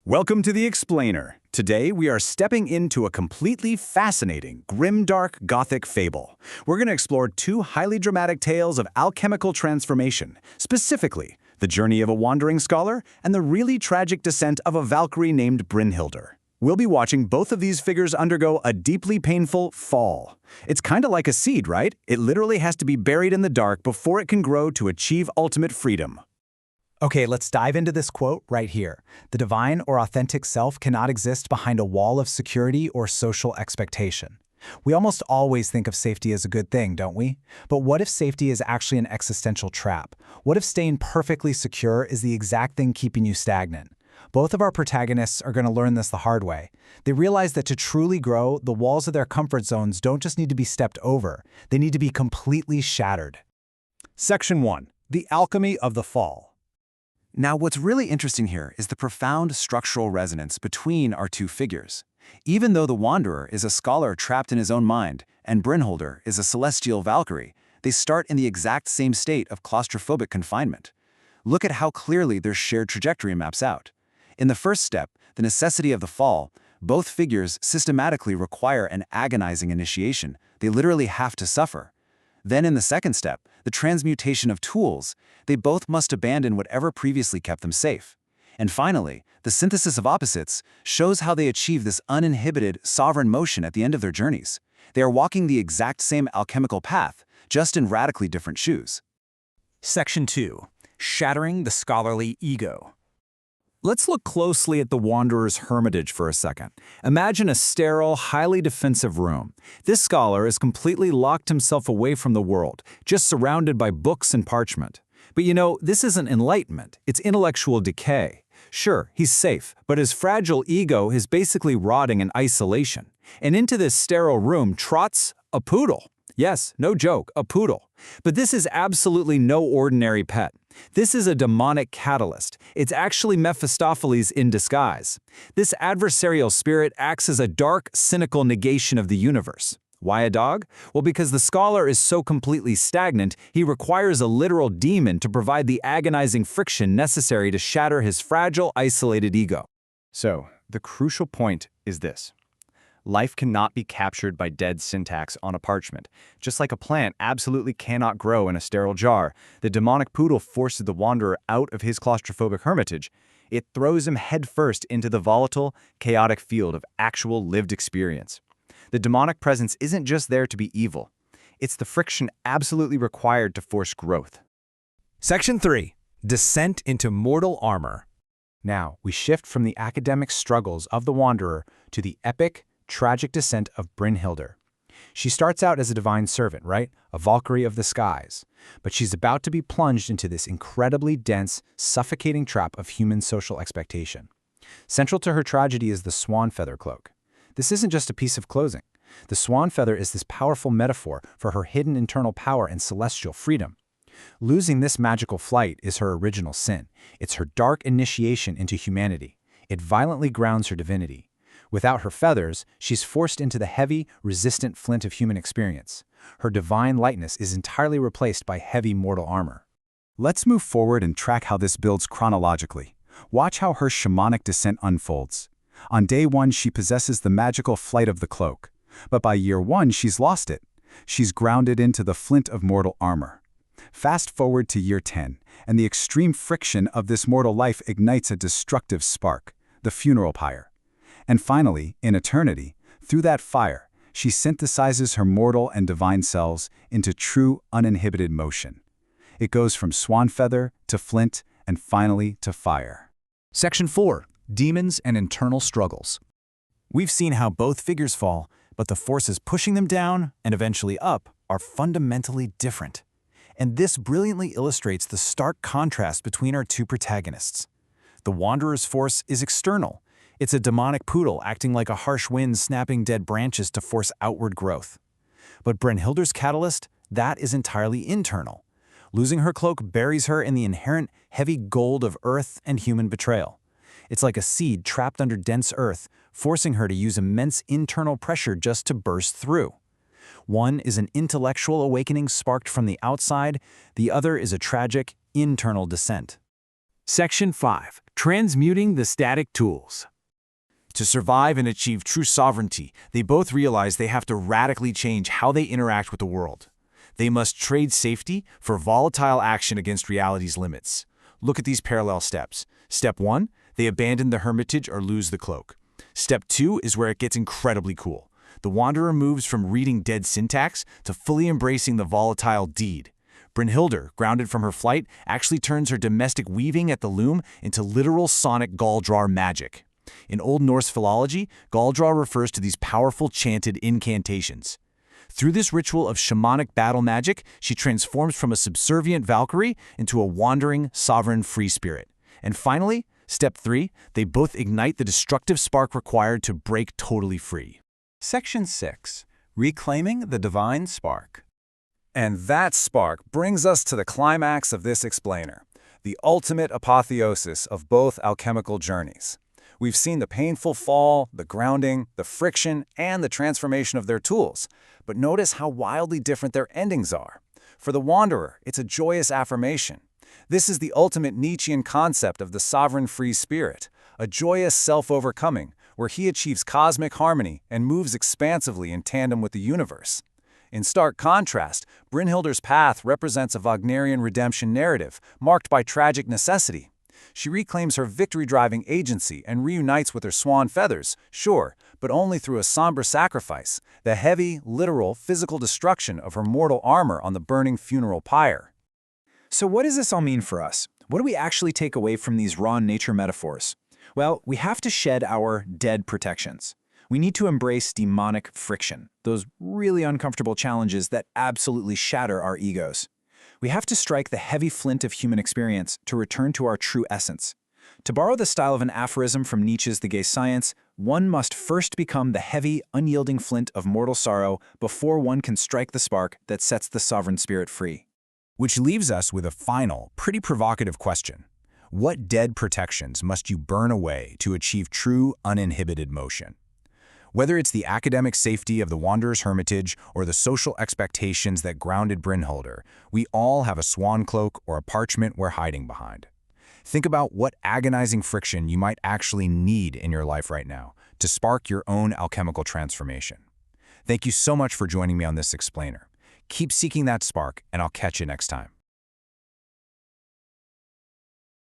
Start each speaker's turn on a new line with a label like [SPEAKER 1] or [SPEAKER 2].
[SPEAKER 1] Welcome to The Explainer. Today we are stepping into a completely fascinating, grimdark Gothic fable. We're going to explore two highly dramatic tales of alchemical transformation, specifically the journey of a wandering scholar and the really tragic descent of a Valkyrie named Brynhildr. We'll be watching both of these figures undergo a deeply painful fall. It's kind of like a seed, right? It literally has to be buried in the dark before it can grow to achieve ultimate freedom.
[SPEAKER 2] Okay, let's dive into this quote right here. The divine or authentic self cannot exist behind a wall of security or social expectation. We almost always think of safety as a good thing, don't we? But what if safety is actually an existential trap? What if staying perfectly secure is the exact thing keeping you stagnant? Both of our protagonists are going to learn this the hard way. They realize that to truly grow, the walls of their comfort zones don't just need to be stepped over, they need to be completely shattered.
[SPEAKER 1] Section 1. The Alchemy of the Fall.
[SPEAKER 3] Now, what's really interesting here is the profound structural resonance between our two figures. Even though the Wanderer is a scholar trapped in his own mind, and Brynhildr is a celestial Valkyrie, they start in the exact same state of claustrophobic confinement. Look at how clearly their shared trajectory maps out. In the first step, the necessity of the fall, both figures systematically require an agonizing initiation. They literally have to suffer. Then in the second step, the transmutation of tools, they both must abandon whatever previously kept them safe. And finally, the synthesis of opposites shows how they achieve this uninhibited, sovereign motion at the end of their journeys. They are walking the exact same alchemical path, just in radically different shoes.
[SPEAKER 4] Section 2. Shattering the Scholarly Ego.
[SPEAKER 1] Let's look closely at the Wanderer's hermitage for a second. Imagine a sterile, highly defensive room. This scholar has completely locked himself away from the world, just surrounded by books and parchment. But you know, this isn't enlightenment, it's intellectual decay. Sure, he's safe, but his fragile ego is basically rotting in isolation. And into this sterile room trots a poodle. Yes, no joke, a poodle. But this is absolutely no ordinary pet. This is a demonic catalyst. It's actually Mephistopheles in disguise. This adversarial spirit acts as a dark, cynical negation of the universe. Why a dog? Well, because the scholar is so completely stagnant, he requires a literal demon to provide the agonizing friction necessary to shatter his fragile, isolated ego.
[SPEAKER 5] So, the crucial point is this. Life cannot be captured by dead syntax on a parchment. Just like a plant absolutely cannot grow in a sterile jar, the demonic poodle forces the wanderer out of his claustrophobic hermitage. It throws him headfirst into the volatile, chaotic field of actual lived experience. The demonic presence isn't just there to be evil. It's the friction absolutely required to force growth.
[SPEAKER 2] Section 3. Descent into mortal armor. Now, we shift from the academic struggles of the Wanderer to the epic, tragic descent of Brynhildr. She starts out as a divine servant, right? A Valkyrie of the skies. But she's about to be plunged into this incredibly dense, suffocating trap of human social expectation. Central to her tragedy is the swan feather cloak. This isn't just a piece of clothing. The swan feather is this powerful metaphor for her hidden internal power and celestial freedom. Losing this magical flight is her original sin. It's her dark initiation into humanity. It violently grounds her divinity. Without her feathers, she's forced into the heavy, resistant flint of human experience. Her divine lightness is entirely replaced by heavy mortal armor.
[SPEAKER 1] Let's move forward and track how this builds chronologically. Watch how her shamanic descent unfolds. On day 1, she possesses the magical flight of the cloak. But by year 1, she's lost it. She's grounded into the flint of mortal armor. Fast forward to year 10, and the extreme friction of this mortal life ignites a destructive spark, the funeral pyre. And finally, in eternity, through that fire, she synthesizes her mortal and divine selves into true, uninhibited motion. It goes from swan feather to flint and finally to fire.
[SPEAKER 4] Section 4. Demons and Internal Struggles. We've seen how both figures fall, but the forces pushing them down and eventually up are fundamentally different. And this brilliantly illustrates the stark contrast between our two protagonists. The Wanderer's force is external. It's a demonic poodle acting like a harsh wind snapping dead branches to force outward growth. But Brynhildr's catalyst, that is entirely internal. Losing her cloak buries her in the inherent heavy gold of earth and human betrayal. It's like a seed trapped under dense earth, forcing her to use immense internal pressure just to burst through. One is an intellectual awakening sparked from the outside, the other is a tragic, internal descent.
[SPEAKER 1] Section 5. Transmuting the static tools.
[SPEAKER 4] To survive and achieve true sovereignty, they both realize they have to radically change how they interact with the world. They must trade safety for volatile action against reality's limits. Look at these parallel steps. Step 1, they abandon the hermitage or lose the cloak. Step 2 is where it gets incredibly cool. The wanderer moves from reading dead syntax to fully embracing the volatile deed. Brynhildr, grounded from her flight, actually turns her domestic weaving at the loom into literal sonic Galdrar magic. In Old Norse philology, Galdrar refers to these powerful chanted incantations. Through this ritual of shamanic battle magic, she transforms from a subservient Valkyrie into a wandering, sovereign free spirit. And finally, step 3, they both ignite the destructive spark required to break totally free.
[SPEAKER 2] Section 6. Reclaiming the Divine Spark. And that spark brings us to the climax of this explainer, the ultimate apotheosis of both alchemical journeys. We've seen the painful fall, the grounding, the friction, and the transformation of their tools. But notice how wildly different their endings are. For the Wanderer, it's a joyous affirmation. This is the ultimate Nietzschean concept of the sovereign free spirit, a joyous self-overcoming, where he achieves cosmic harmony and moves expansively in tandem with the universe. In stark contrast, Brynhildr's path represents a Wagnerian redemption narrative, marked by tragic necessity. She reclaims her victory-driving agency and reunites with her swan feathers, sure, but only through a somber sacrifice, the heavy, literal, physical destruction of her mortal armor on the burning funeral pyre.
[SPEAKER 4] So what does this all mean for us? What do we actually take away from these raw nature metaphors? Well, we have to shed our dead protections. We need to embrace demonic friction, those really uncomfortable challenges that absolutely shatter our egos. We have to strike the heavy flint of human experience to return to our true essence. To borrow the style of an aphorism from Nietzsche's The Gay Science, one must first become the heavy, unyielding flint of mortal sorrow before one can strike the spark that sets the sovereign spirit free.
[SPEAKER 2] Which leaves us with a final, pretty provocative question. What dead protections must you burn away to achieve true, uninhibited motion? Whether it's the academic safety of the Wanderer's hermitage or the social expectations that grounded Brynhildr, we all have a swan cloak or a parchment we're hiding behind. Think about what agonizing friction you might actually need in your life right now to spark your own alchemical transformation. Thank you so much for joining me on this explainer. Keep seeking that spark, and I'll catch you next time.